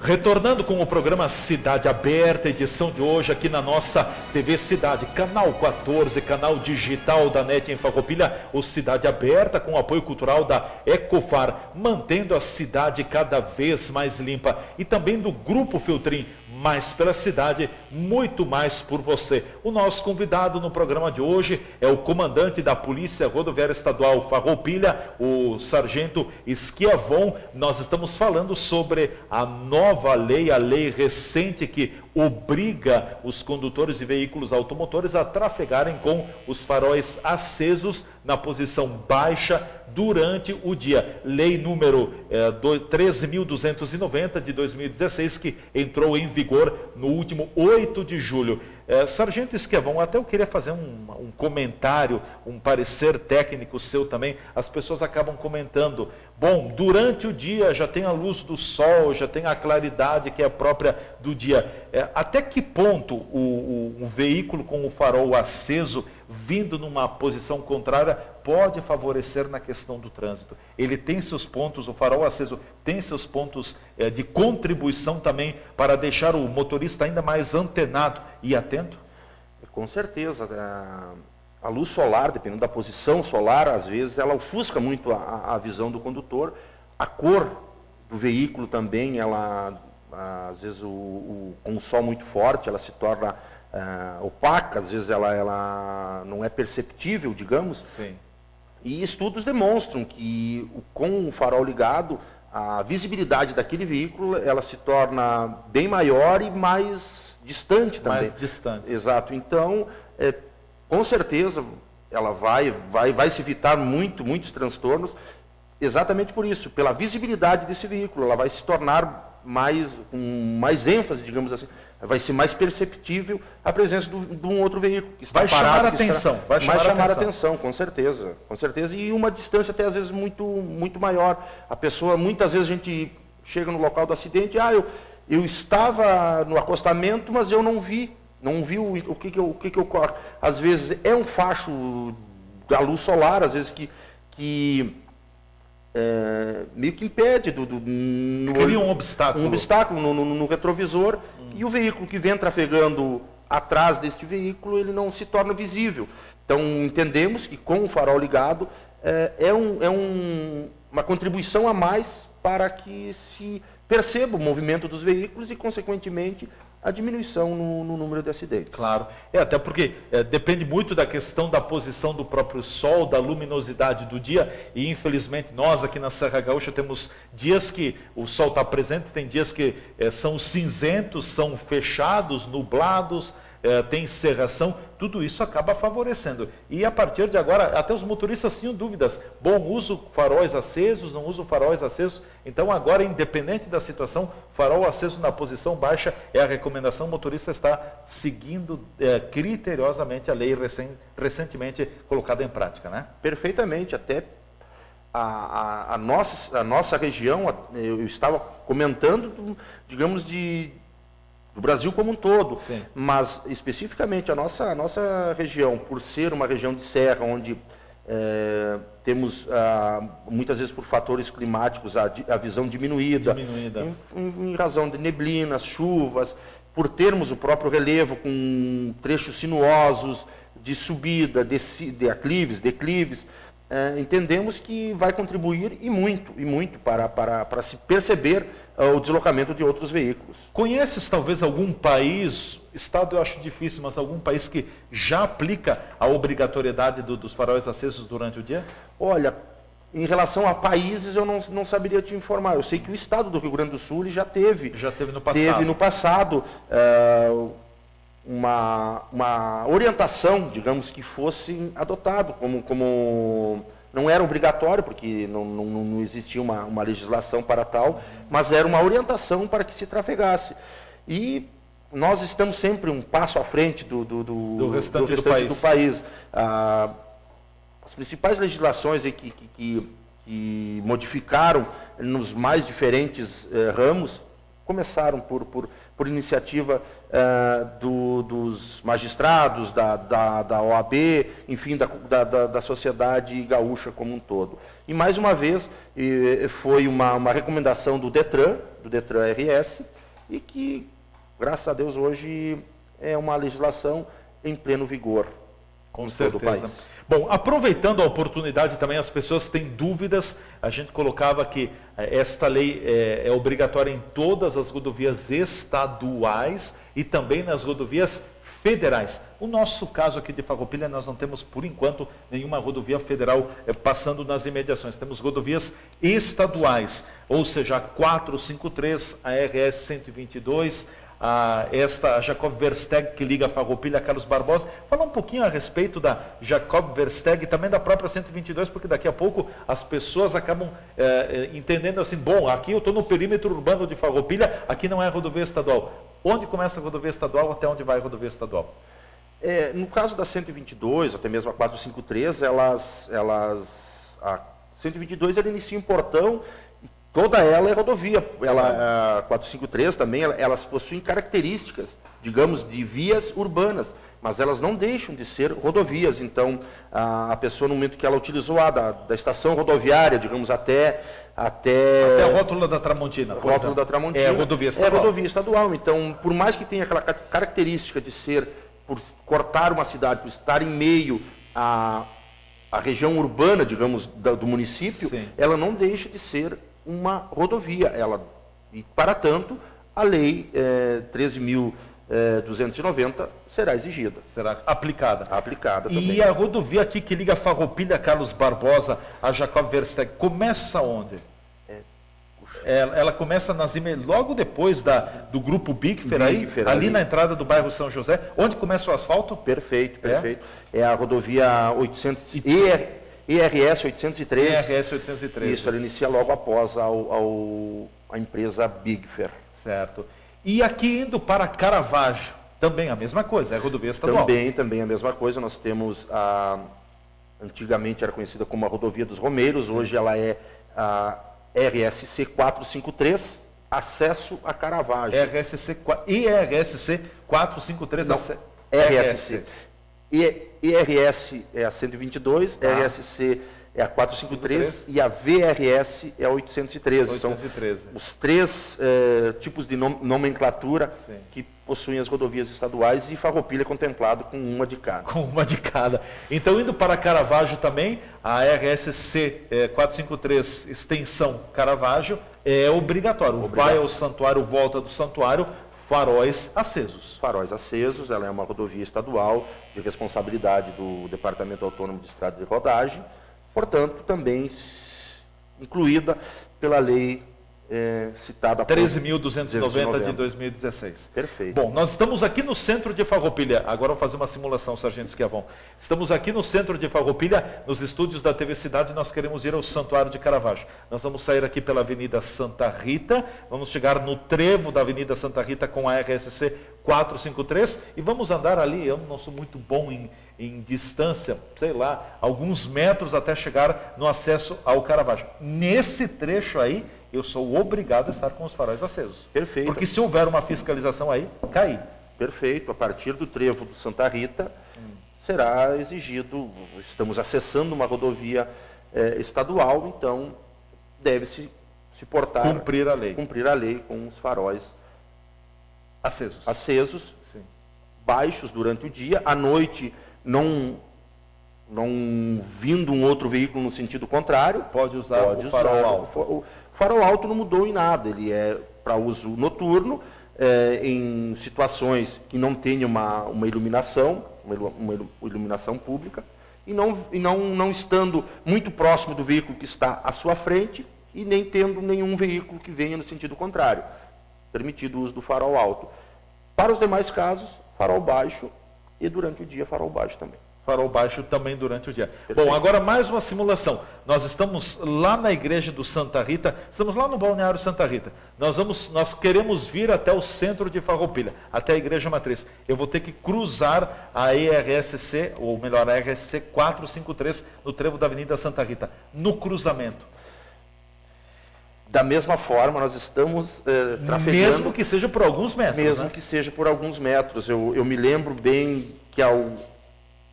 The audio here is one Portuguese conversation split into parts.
Retornando com o programa Cidade Aberta, edição de hoje aqui na nossa TV Cidade, canal 14, canal digital da NET em Farroupilha, o Cidade Aberta com o apoio cultural da Ecofar, mantendo a cidade cada vez mais limpa, e também do Grupo Filtrim, mais pela cidade, muito mais por você. O nosso convidado no programa de hoje é o comandante da Polícia Rodoviária Estadual Farroupilha, o Sargento Schiavon. Nós estamos falando sobre a nova lei, a lei recente que obriga os condutores de veículos automotores a trafegarem com os faróis acesos na posição baixa durante o dia. Lei número 13.290 de 2016, que entrou em vigor no último 8 de julho. Sargento Schiavon, até eu queria fazer um comentário, um parecer técnico seu também. As pessoas acabam comentando, bom, durante o dia já tem a luz do sol, já tem a claridade que é própria do dia. Até que ponto um veículo com o farol aceso, vindo numa posição contrária, pode favorecer na questão do trânsito? Ele tem seus pontos, o farol aceso tem seus pontos de contribuição também para deixar o motorista ainda mais antenado e atento? Com certeza. A luz solar, dependendo da posição solar, às vezes ela ofusca muito a visão do condutor. A cor do veículo também, ela, às vezes, com o sol muito forte, ela se torna opaca, às vezes ela não é perceptível, digamos. Sim. E estudos demonstram que com o farol ligado, a visibilidade daquele veículo ela se torna bem maior e mais distante também. Mais distante. Exato. Então, com certeza, ela vai se evitar muitos transtornos, exatamente por isso, pela visibilidade desse veículo. Ela vai se tornar com mais ênfase, digamos assim, vai ser mais perceptível a presença de um outro veículo. Que está vai parado, chamar a atenção. Vai chamar a atenção, com certeza. Com certeza, e uma distância até às vezes muito maior. A pessoa, muitas vezes a gente chega no local do acidente, eu estava no acostamento, mas eu não vi o que ocorre. Às vezes é um facho da luz solar, às vezes que meio que impede cria um obstáculo. Um obstáculo no retrovisor, e o veículo que vem trafegando atrás deste veículo, ele não se torna visível. Então, entendemos que com o farol ligado, uma contribuição a mais para que se perceba o movimento dos veículos e, consequentemente, a diminuição no número de acidentes. Claro, até porque depende muito da questão da posição do próprio sol, da luminosidade do dia, e infelizmente nós aqui na Serra Gaúcha temos dias que o sol está presente, tem dias que são cinzentos, são fechados, nublados, tem cerração, tudo isso acaba favorecendo. E a partir de agora, até os motoristas tinham dúvidas, bom, uso faróis acesos, não uso faróis acesos. Então agora, independente da situação, farol aceso na posição baixa é a recomendação. O motorista está seguindo criteriosamente a lei recentemente colocada em prática, né? Perfeitamente. Até a nossa região, eu estava comentando, digamos, do Brasil como um todo. Sim. Mas especificamente a nossa região, por ser uma região de serra, onde temos muitas vezes por fatores climáticos a visão diminuída. Em razão de neblinas, chuvas, por termos o próprio relevo com trechos sinuosos de subida, de aclives, declives, entendemos que vai contribuir e muito para se perceber o deslocamento de outros veículos. Conheces talvez algum país, estado eu acho difícil, mas algum país que já aplica a obrigatoriedade dos faróis acesos durante o dia? Olha, em relação a países eu não saberia te informar. Eu sei que o estado do Rio Grande do Sul já teve no passado. Teve no passado uma orientação, digamos, que fosse adotado como não era obrigatório, porque não existia uma legislação para tal, mas era uma orientação para que se trafegasse. E nós estamos sempre um passo à frente do restante do país. As principais legislações que modificaram nos mais diferentes ramos começaram por iniciativa dos magistrados, da OAB, enfim, da sociedade gaúcha como um todo. E, mais uma vez, foi uma recomendação do DETRAN RS, e que, graças a Deus, hoje é uma legislação em pleno vigor. Com certeza. Bom, aproveitando a oportunidade também, as pessoas têm dúvidas, a gente colocava que esta lei é obrigatória em todas as rodovias estaduais e também nas rodovias federais. O nosso caso aqui de Farroupilha, nós não temos, por enquanto, nenhuma rodovia federal passando nas imediações. Temos rodovias estaduais, ou seja, a 453, a RS 122, a Jacob Versteg, que liga a Farroupilha a Carlos Barbosa. Fala um pouquinho a respeito da Jacob Versteg e também da própria 122, porque daqui a pouco as pessoas acabam entendendo assim, bom, aqui eu estou no perímetro urbano de Farroupilha, aqui não é rodovia estadual. Onde começa a rodovia estadual, até onde vai a rodovia estadual? No caso da 122, até mesmo a 453, a 122 ela inicia em Portão, toda ela é rodovia. A 453 também, elas possuem características, digamos, de vias urbanas, mas elas não deixam de ser rodovias. Então, a pessoa, no momento que ela utilizou da estação rodoviária, digamos, até a Rótula da Tramontina. Rótula da Tramontina. É rodovia estadual. É rodovia estadual. Então, por mais que tenha aquela característica de ser, por cortar uma cidade, por estar em meio à região urbana, digamos, do município, sim, ela não deixa de ser uma rodovia. E, para tanto, a lei 13.290 será exigida. Será aplicada. Aplicada também. E a rodovia aqui que liga Farroupilha a Carlos Barbosa, a Jacob Versteg, começa onde? Ela começa logo depois do grupo Bigfer, ali na entrada do bairro São José. Onde começa o asfalto? Perfeito. É a rodovia 800, ERS 813. ERS 813. Isso, ela inicia logo após a empresa Bigfer. Certo. E aqui indo para Caravaggio, também a mesma coisa, é rodovia estadual. Também a mesma coisa. Nós temos antigamente era conhecida como a rodovia dos Romeiros, hoje ela é a RSC 453, acesso a Caravaggio. IRSC 453, RSC. IRS é a 122, RSC é a 453 e a VRS é a 813. 813. São os três tipos de nomenclatura, sim, que possuem as rodovias estaduais, e Farroupilha é contemplado com uma de cada. Com uma de cada. Então, indo para Caravaggio também, a RSC 453, extensão Caravaggio, é obrigatório. Vai ao santuário, volta do santuário, faróis acesos. Faróis acesos, ela é uma rodovia estadual de responsabilidade do Departamento Autônomo de Estrada de Rodagem, portanto, também incluída pela lei citada 13.290 de 2016. Perfeito. Bom, nós estamos aqui no centro de Farroupilha. Agora vamos fazer uma simulação, Sargento Schiavon. Estamos aqui no centro de Farroupilha, nos estúdios da TV Cidade. Nós queremos ir ao Santuário de Caravaggio. Nós vamos sair aqui pela Avenida Santa Rita, vamos chegar no trevo da Avenida Santa Rita com a RSC 453 e vamos andar ali. Eu não sou muito bom em distância, sei lá, alguns metros até chegar no acesso ao Caravaggio. Nesse trecho aí, eu sou obrigado a estar com os faróis acesos. Perfeito. Porque se houver uma fiscalização aí, cai. Perfeito. A partir do trevo do Santa Rita, será exigido, estamos acessando uma rodovia estadual, então deve-se se portar... Cumprir a lei com os faróis acesos. Sim. Baixos durante o dia, à noite não vindo um outro veículo no sentido contrário. Pode usar o farol alto. O farol alto não mudou em nada, ele é para uso noturno, em situações que não tenha uma iluminação, uma iluminação pública, e não estando muito próximo do veículo que está à sua frente, e nem tendo nenhum veículo que venha no sentido contrário. Permitido o uso do farol alto. Para os demais casos, farol baixo, e durante o dia farol baixo também. Farol baixo também durante o dia. Perfeito. Bom, agora mais uma simulação. Nós estamos lá na igreja do Santa Rita, estamos lá no balneário Santa Rita. Nós queremos vir até o centro de Farroupilha, até a igreja matriz. Eu vou ter que cruzar a ERSC, ou melhor, a RSC 453, no trevo da Avenida Santa Rita. No cruzamento. Da mesma forma, nós estamos trafegando... Mesmo que seja por alguns metros. Mesmo, né? que seja por alguns metros. Eu me lembro bem que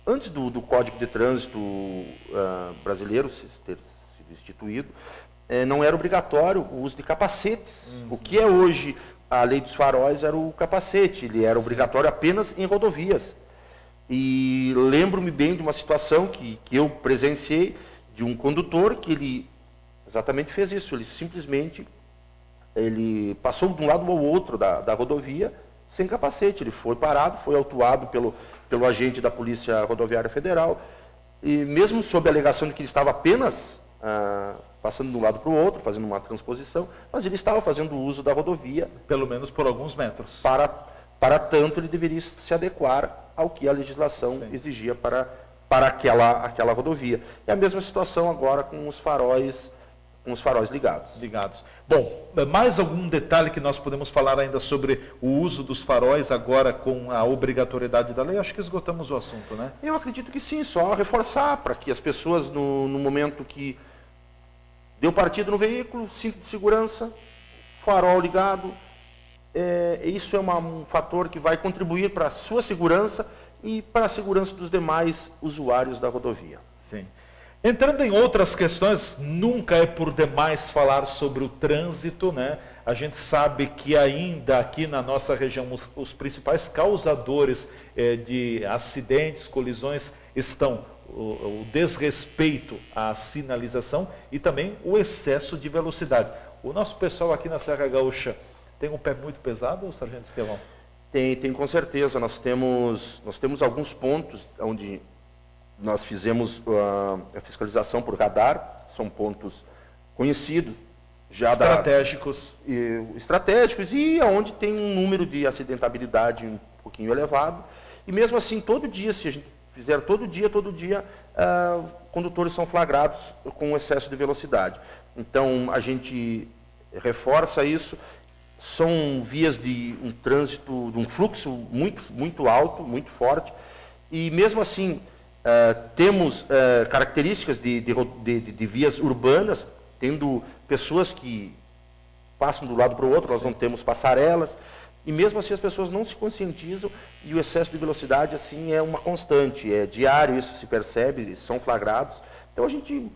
antes do Código de Trânsito brasileiro ter sido instituído, não era obrigatório o uso de capacetes. O que é hoje a lei dos faróis era o capacete, ele era obrigatório apenas em rodovias. E lembro-me bem de uma situação que eu presenciei, de um condutor que ele exatamente fez isso, ele simplesmente passou de um lado ao outro da rodovia sem capacete, ele foi parado, foi autuado pelo agente da Polícia Rodoviária Federal, e mesmo sob a alegação de que ele estava apenas passando de um lado para o outro, fazendo uma transposição, mas ele estava fazendo uso da rodovia. Pelo menos por alguns metros. Para tanto, ele deveria se adequar ao que a legislação exigia para aquela rodovia. É a mesma situação agora com os faróis ligados. Bom, mais algum detalhe que nós podemos falar ainda sobre o uso dos faróis agora com a obrigatoriedade da lei? Acho que esgotamos o assunto, né? Eu acredito que sim, só reforçar para que as pessoas, no momento que deu partido no veículo, cinto de segurança, farol ligado, isso é um fator que vai contribuir para a sua segurança e para a segurança dos demais usuários da rodovia. Sim. Entrando em outras questões, nunca é por demais falar sobre o trânsito, né? A gente sabe que ainda aqui na nossa região os principais causadores de acidentes, colisões estão o desrespeito à sinalização e também o excesso de velocidade. O nosso pessoal aqui na Serra Gaúcha tem um pé muito pesado, Sargento Esquivão? Tem com certeza. Nós temos alguns pontos onde nós fizemos a fiscalização por radar, são pontos conhecidos, já estratégicos e onde tem um número de acidentabilidade um pouquinho elevado. E mesmo assim, todo dia, se a gente fizer todo dia, condutores são flagrados com excesso de velocidade. Então, a gente reforça isso. São vias de um trânsito, de um fluxo muito alto, muito forte. E mesmo assim, temos características de vias urbanas, tendo pessoas que passam do lado para o outro, nós não temos passarelas. E mesmo assim as pessoas não se conscientizam e o excesso de velocidade assim é uma constante, é diário, isso se percebe, são flagrados. Então a gente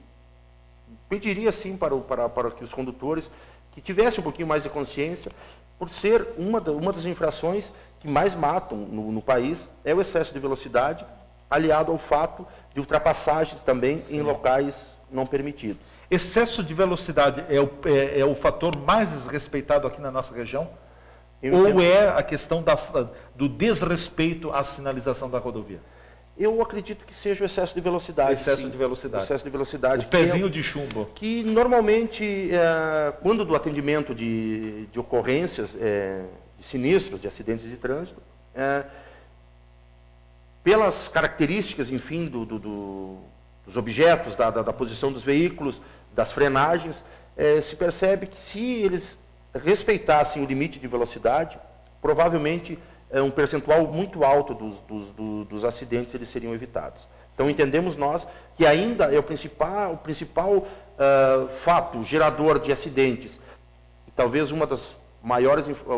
pediria assim para que os condutores que tivessem um pouquinho mais de consciência, por ser uma das infrações que mais matam no país, é o excesso de velocidade, aliado ao fato de ultrapassagens também em locais não permitidos. Excesso de velocidade é o fator mais desrespeitado aqui na nossa região? Ou é a questão do desrespeito à sinalização da rodovia? Eu acredito que seja o excesso de velocidade. Excesso de velocidade. Excesso de velocidade. O pezinho de chumbo. Que normalmente, quando do atendimento de ocorrências, de sinistros, de acidentes de trânsito, pelas características, enfim, dos objetos, da posição dos veículos, das frenagens, se percebe que se eles respeitassem o limite de velocidade, provavelmente um percentual muito alto dos acidentes eles seriam evitados. Então entendemos nós que ainda é o principal fato gerador de acidentes, e talvez um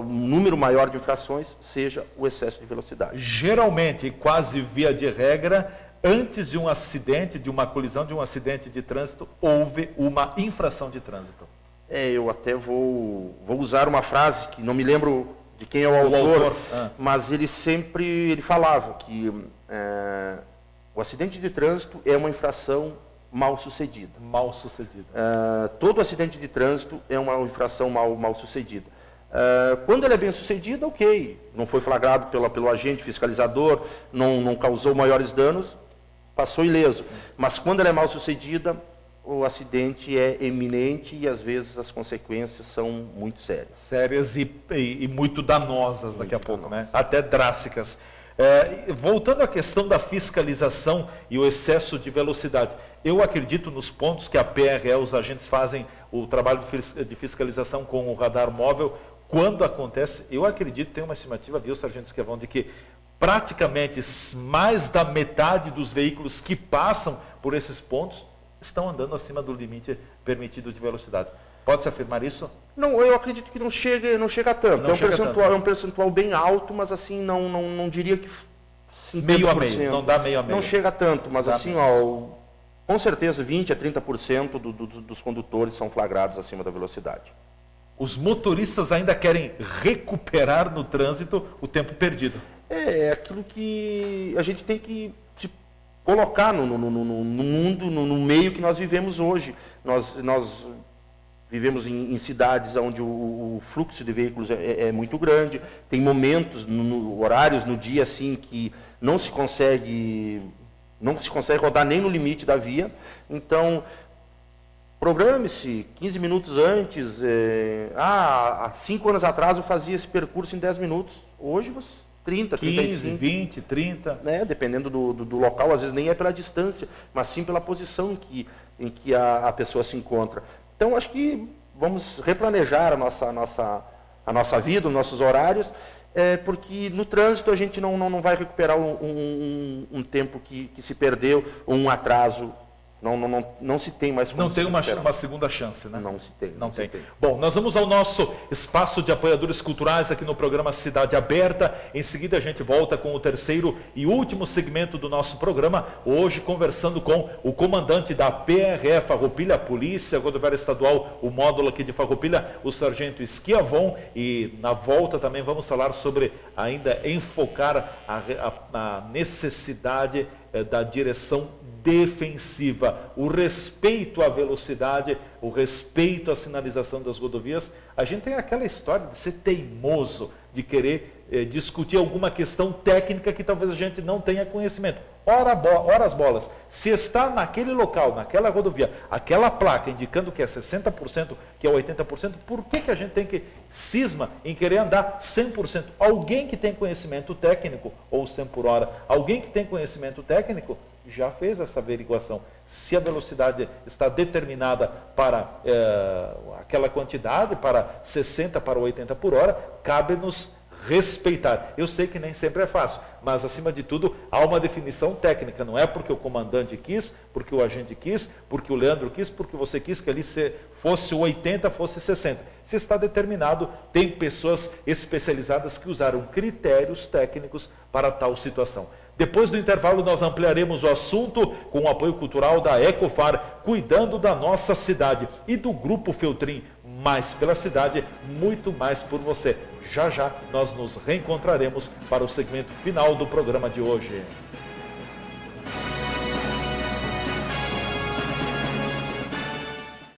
número maior de infrações seja o excesso de velocidade. Geralmente, quase via de regra, antes de um acidente, de uma colisão, de um acidente de trânsito, houve uma infração de trânsito. Eu até vou usar uma frase que não me lembro de quem é o autor, mas ele falava que o acidente de trânsito é uma infração mal sucedida. Mal sucedida. Todo acidente de trânsito é uma infração mal sucedida. Quando ela é bem sucedida, ok, não foi flagrado pelo agente fiscalizador, não causou maiores danos, passou ileso. Sim. Mas quando ela é mal sucedida, o acidente é eminente e às vezes as consequências são muito sérias. Sérias e muito danosas daqui a pouco, né? Até drásticas. Voltando à questão da fiscalização e o excesso de velocidade, eu acredito nos pontos que a PRE, os agentes fazem o trabalho de fiscalização com o radar móvel. Quando acontece, eu acredito, tem uma estimativa, viu, Sargento Esquivão, de que praticamente mais da metade dos veículos que passam por esses pontos estão andando acima do limite permitido de velocidade. Pode-se afirmar isso? Não, eu acredito que não chega tanto. É um percentual bem alto, mas assim, não diria que 50%. Meio a meio, não dá meio a meio. Não chega tanto, mas assim, com certeza 20% a 30% dos condutores são flagrados acima da velocidade. Os motoristas ainda querem recuperar no trânsito o tempo perdido. É aquilo que a gente tem que se colocar no mundo, no meio que nós vivemos hoje. Nós vivemos em cidades onde o fluxo de veículos é muito grande, tem momentos, horários no dia assim que não se consegue rodar nem no limite da via. Então, programe-se 15 minutos antes. Há 5 anos atrás eu fazia esse percurso em 10 minutos. Hoje, 30, 15, 35. 20, 30. Né? Dependendo do local, às vezes nem é pela distância, mas sim pela posição em que a pessoa se encontra. Então, acho que vamos replanejar a nossa vida, os nossos horários, porque no trânsito a gente não vai recuperar um tempo que se perdeu, ou um atraso. Não se tem mais como Não tem uma recuperar. segunda chance, né? Não se tem. Não tem. Bom, nós vamos ao nosso espaço de apoiadores culturais aqui no programa Cidade Aberta. Em seguida a gente volta com o terceiro e último segmento do nosso programa. Hoje conversando com o comandante da PRE Farroupilha, Polícia Rodoviária Estadual, o módulo aqui de Farroupilha, o sargento Esquiavon. E na volta também vamos falar sobre ainda enfocar a necessidade da direção defensiva, o respeito à velocidade, o respeito à sinalização das rodovias. A gente tem aquela história de ser teimoso, de querer discutir alguma questão técnica que talvez a gente não tenha conhecimento. Ora as bolas, se está naquele local, naquela rodovia, aquela placa indicando que é 60%, que é 80%, por que a gente tem que cisma em querer andar 100%? Alguém que tem conhecimento técnico, ou 100 por hora, alguém que tem conhecimento técnico, já fez essa averiguação. Se a velocidade está determinada para aquela quantidade, para 60, para 80 por hora, cabe-nos respeitar. Eu sei que nem sempre é fácil, mas acima de tudo há uma definição técnica. Não é porque o comandante quis, porque o agente quis, porque o Leandro quis, porque você quis que ali fosse 80, fosse 60. Se está determinado, tem pessoas especializadas que usaram critérios técnicos para tal situação. Depois do intervalo, nós ampliaremos o assunto com o apoio cultural da Ecofar, cuidando da nossa cidade, e do Grupo Feltrin, mais pela cidade, muito mais por você. Já já nós nos reencontraremos para o segmento final do programa de hoje.